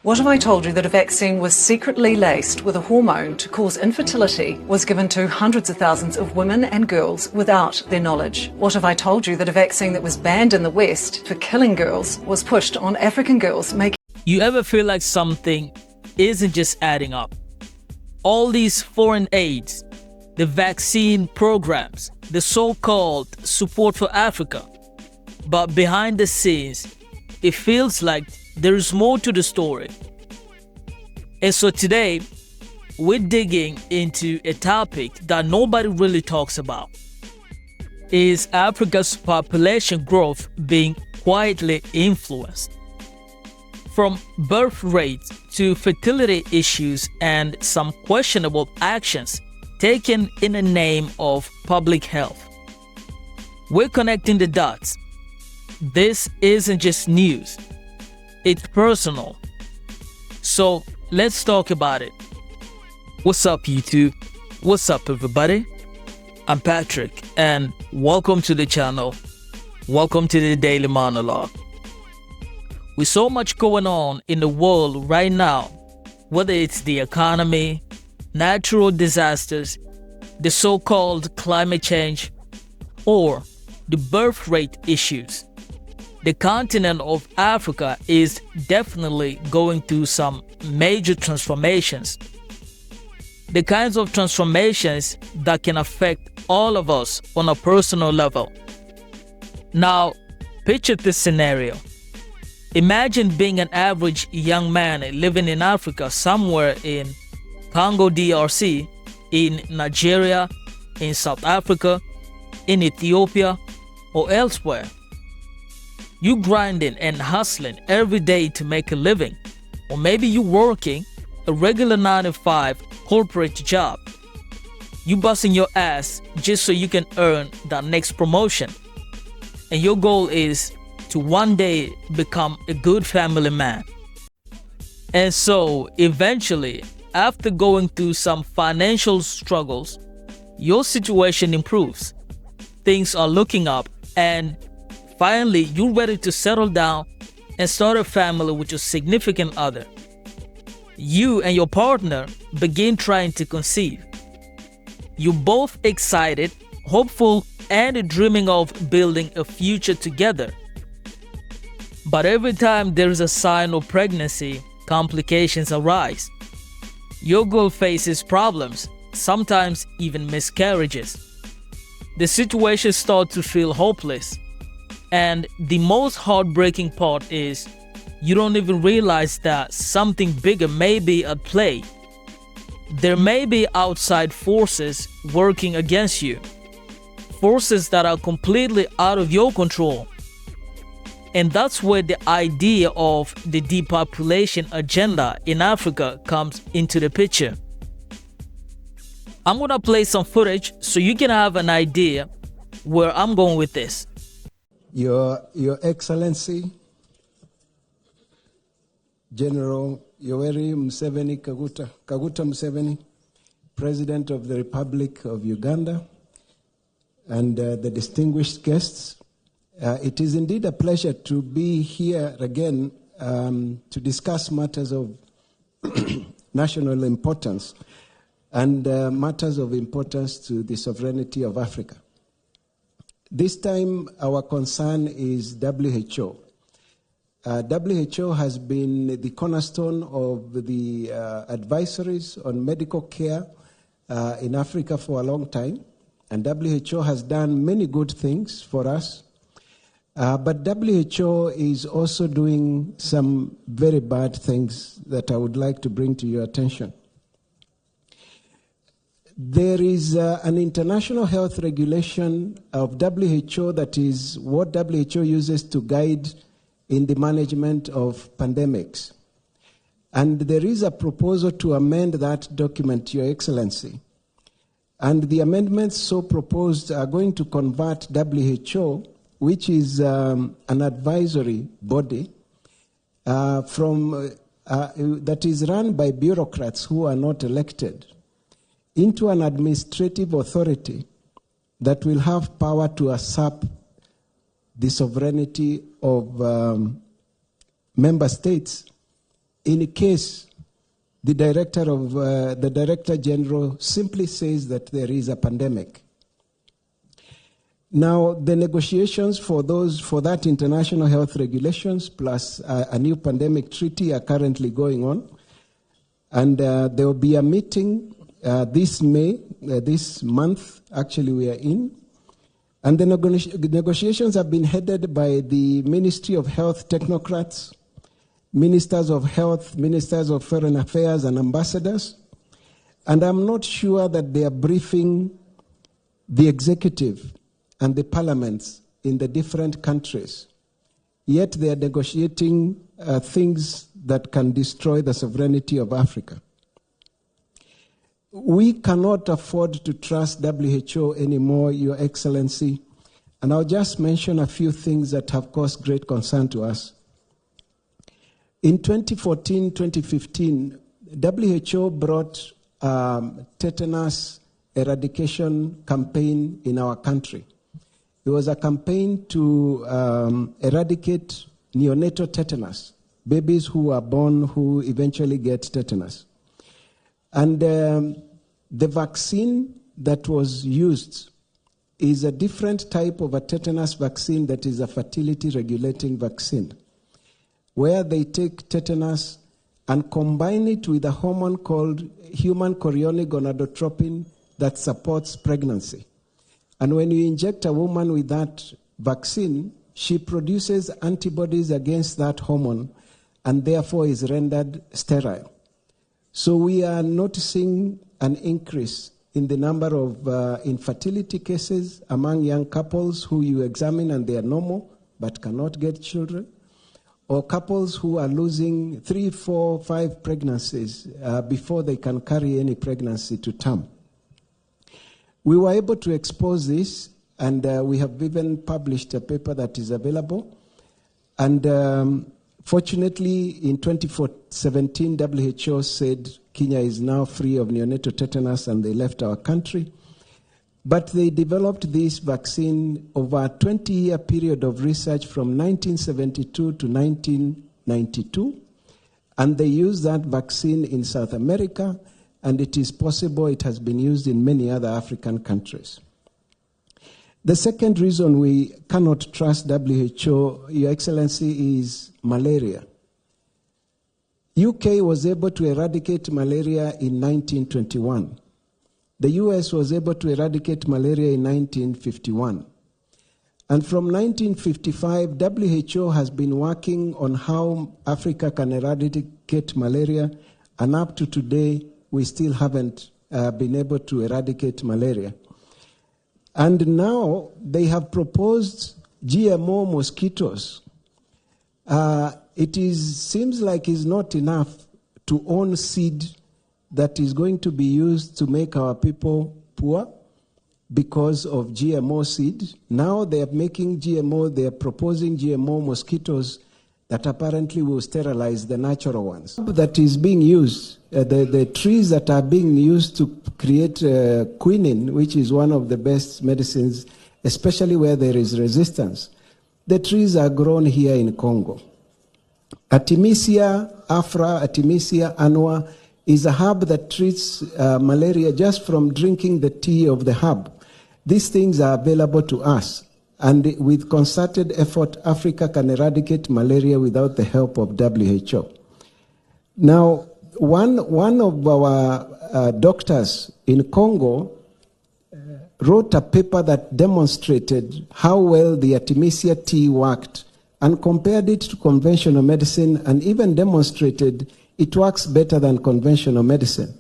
What if I told you that a vaccine was secretly laced with a hormone to cause infertility was given to hundreds of thousands of women and girls without their knowledge? What if I told you that a vaccine that was banned in the West for killing girls was pushed on African girls, making... You ever feel like something isn't just adding up? All these foreign aids, the vaccine programs, the so-called support for Africa. But behind the scenes, it feels like there is more to the story. And so today, we're digging into a topic that nobody really talks about. Is Africa's population growth being quietly influenced? From birth rates to fertility issues and some questionable actions taken in the name of public health. We're connecting the dots. This isn't just news. It's personal. So let's talk about it. What's up, YouTube? What's up, everybody? I'm Patrick, and welcome to the channel. Welcome to the Daily Monologue. With so much going on in the world right now, whether it's the economy, natural disasters, the so-called climate change, or the birth rate issues, the continent of Africa is definitely going through some major transformations. The kinds of transformations that can affect all of us on a personal level. Now, picture this scenario. Imagine being an average young man living in Africa, somewhere in Congo DRC, in Nigeria, in South Africa, in Ethiopia, or elsewhere. You grinding and hustling every day to make a living, or maybe you working a regular 9-to-5 corporate job. You busting your ass just so you can earn that next promotion. And your goal is to one day become a good family man. And so eventually, after going through some financial struggles, your situation improves. Things are looking up, and finally, you're ready to settle down and start a family with your significant other. You and your partner begin trying to conceive. You're both excited, hopeful, and dreaming of building a future together. But every time there is a sign of pregnancy, complications arise. Your girl faces problems, sometimes even miscarriages. The situation starts to feel hopeless. And the most heartbreaking part is you don't even realize that something bigger may be at play. There may be outside forces working against you, forces that are completely out of your control. And that's where the idea of the depopulation agenda in Africa comes into the picture. I'm gonna play some footage so you can have an idea where I'm going with this. Your Excellency, General Yoweri Kaguta Museveni, President of the Republic of Uganda, and the distinguished guests, it is indeed a pleasure to be here again to discuss matters of national importance and matters of importance to the sovereignty of Africa. This time, our concern is WHO. WHO has been the cornerstone of the advisories on medical care in Africa for a long time, and WHO has done many good things for us. But WHO is also doing some very bad things that I would like to bring to your attention. There is an international health regulation of WHO that is what WHO uses to guide in the management of pandemics. And there is a proposal to amend that document, Your Excellency. And the amendments so proposed are going to convert WHO, which is an advisory body that is run by bureaucrats who are not elected, into an administrative authority that will have power to usurp the sovereignty of member states in case the Director General simply says that there is a pandemic. Now, the negotiations for that international health regulations plus a new pandemic treaty are currently going on. And there will be a meeting this month, actually we are in. And the negotiations have been headed by the Ministry of Health technocrats, Ministers of Health, Ministers of Foreign Affairs, and ambassadors. And I'm not sure that they are briefing the executive and the parliaments in the different countries. Yet they are negotiating things that can destroy the sovereignty of Africa. We cannot afford to trust WHO anymore, Your Excellency. And I'll just mention a few things that have caused great concern to us. In 2014-2015, WHO brought tetanus eradication campaign in our country. It was a campaign to eradicate neonatal tetanus, babies who are born who eventually get tetanus. And the vaccine that was used is a different type of a tetanus vaccine that is a fertility regulating vaccine, where they take tetanus and combine it with a hormone called human chorionic gonadotropin that supports pregnancy. And when you inject a woman with that vaccine, she produces antibodies against that hormone and therefore is rendered sterile. So we are noticing an increase in the number of infertility cases among young couples who you examine and they are normal but cannot get children, or couples who are losing 3, 4, 5 pregnancies before they can carry any pregnancy to term. We were able to expose this, and we have even published a paper that is available. And fortunately, in 2017, WHO said Kenya is now free of neonatal tetanus, and they left our country. But they developed this vaccine over a 20-year period of research from 1972 to 1992, and they used that vaccine in South America, and it is possible it has been used in many other African countries. The second reason we cannot trust WHO, Your Excellency, is malaria. UK was able to eradicate malaria in 1921. The US was able to eradicate malaria in 1951. And from 1955, WHO has been working on how Africa can eradicate malaria, and up to today, we still haven't been able to eradicate malaria. And now they have proposed GMO mosquitoes. Seems like it's not enough to own seed that is going to be used to make our people poor because of GMO seed. Now they are making GMO, they are proposing GMO mosquitoes that apparently will sterilize the natural ones. That is being used, the trees that are being used to create quinine, which is one of the best medicines, especially where there is resistance. The trees are grown here in Congo. Artemisia afra, Artemisia annua, is a herb that treats malaria just from drinking the tea of the herb. These things are available to us. And with concerted effort, Africa can eradicate malaria without the help of WHO. Now, one of our doctors in Congo wrote a paper that demonstrated how well the Artemisia tea worked and compared it to conventional medicine, and even demonstrated it works better than conventional medicine.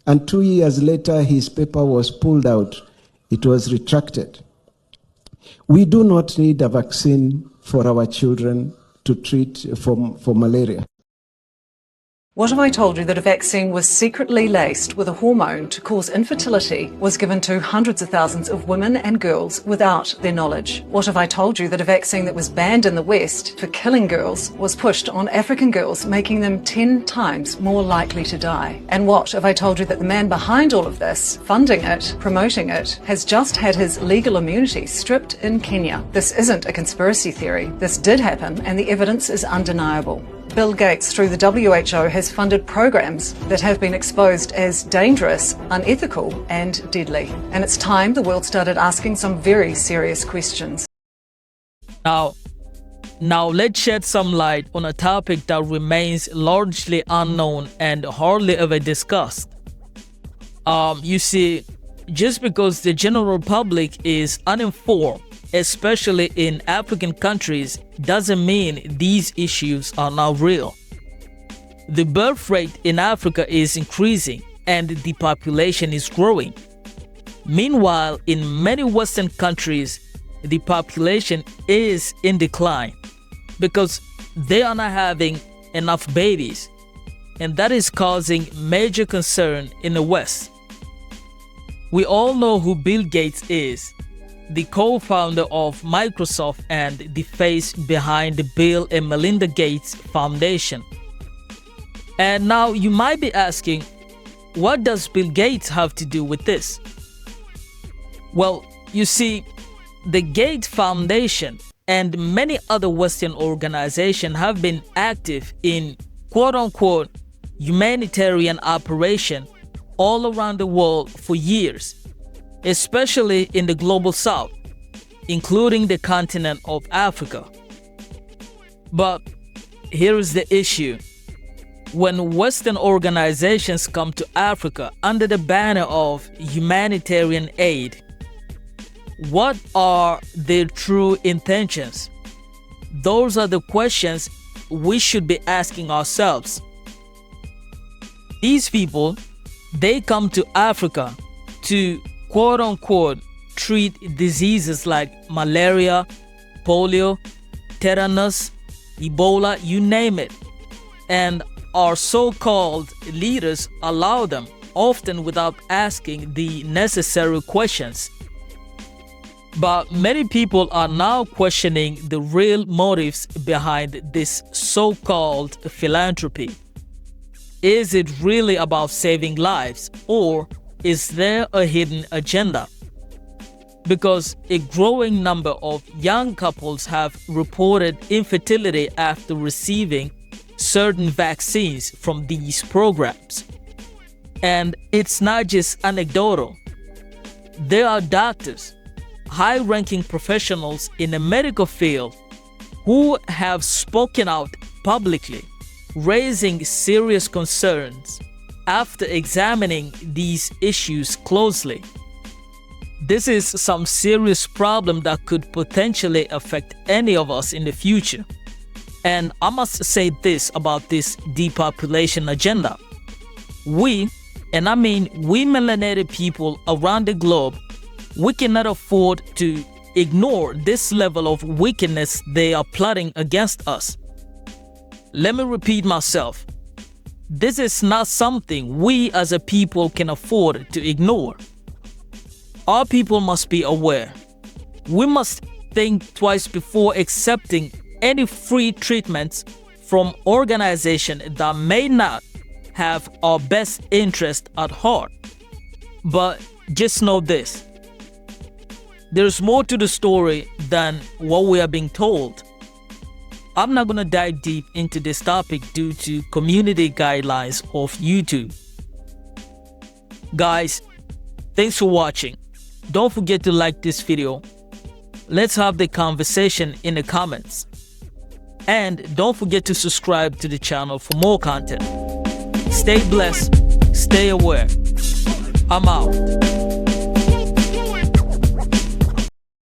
And 2 years later, his paper was pulled out. It was retracted. We do not need a vaccine for our children to treat for malaria. What have I told you that a vaccine was secretly laced with a hormone to cause infertility was given to hundreds of thousands of women and girls without their knowledge? What have I told you that a vaccine that was banned in the West for killing girls was pushed on African girls, making them 10 times more likely to die? And what have I told you that the man behind all of this, funding it, promoting it, has just had his legal immunity stripped in Kenya? This isn't a conspiracy theory. This did happen, and the evidence is undeniable. Bill Gates, through the WHO, has funded programs that have been exposed as dangerous, unethical, and deadly. And it's time the world started asking some very serious questions. Now let's shed some light on a topic that remains largely unknown and hardly ever discussed. You see, just because the general public is uninformed, especially in African countries, doesn't mean these issues are not real. The birth rate in Africa is increasing and the population is growing. Meanwhile, in many Western countries, the population is in decline because they are not having enough babies, and that is causing major concern in the West. We all know who Bill Gates is, the co-founder of Microsoft and the face behind the Bill and Melinda Gates Foundation. And now you might be asking, what does Bill Gates have to do with this? Well, you see, the Gates Foundation and many other Western organizations have been active in quote-unquote humanitarian operation all around the world for years, especially in the global south, including the continent of Africa. But here is the issue. When Western organizations come to Africa under the banner of humanitarian aid, what are their true intentions? Those are the questions we should be asking ourselves. These people, they come to Africa to quote-unquote treat diseases like malaria, polio, tetanus, Ebola, you name it. And our so-called leaders allow them, often without asking the necessary questions. But many people are now questioning the real motives behind this so-called philanthropy. Is it really about saving lives, or is there a hidden agenda? Because a growing number of young couples have reported infertility after receiving certain vaccines from these programs. And it's not just anecdotal. There are doctors, high-ranking professionals in the medical field who have spoken out publicly, raising serious concerns after examining these issues closely. This is some serious problem that could potentially affect any of us in the future. And I must say this about this depopulation agenda. We, and I mean we melanated people around the globe, we cannot afford to ignore this level of wickedness they are plotting against us. Let me repeat myself. This is not something we as a people can afford to ignore. Our people must be aware. We must think twice before accepting any free treatments from organizations that may not have our best interest at heart. But just know this. There's more to the story than what we are being told. I'm not going to dive deep into this topic due to community guidelines of YouTube. Guys, thanks for watching. Don't forget to like this video. Let's have the conversation in the comments. And don't forget to subscribe to the channel for more content. Stay blessed, stay aware. I'm out.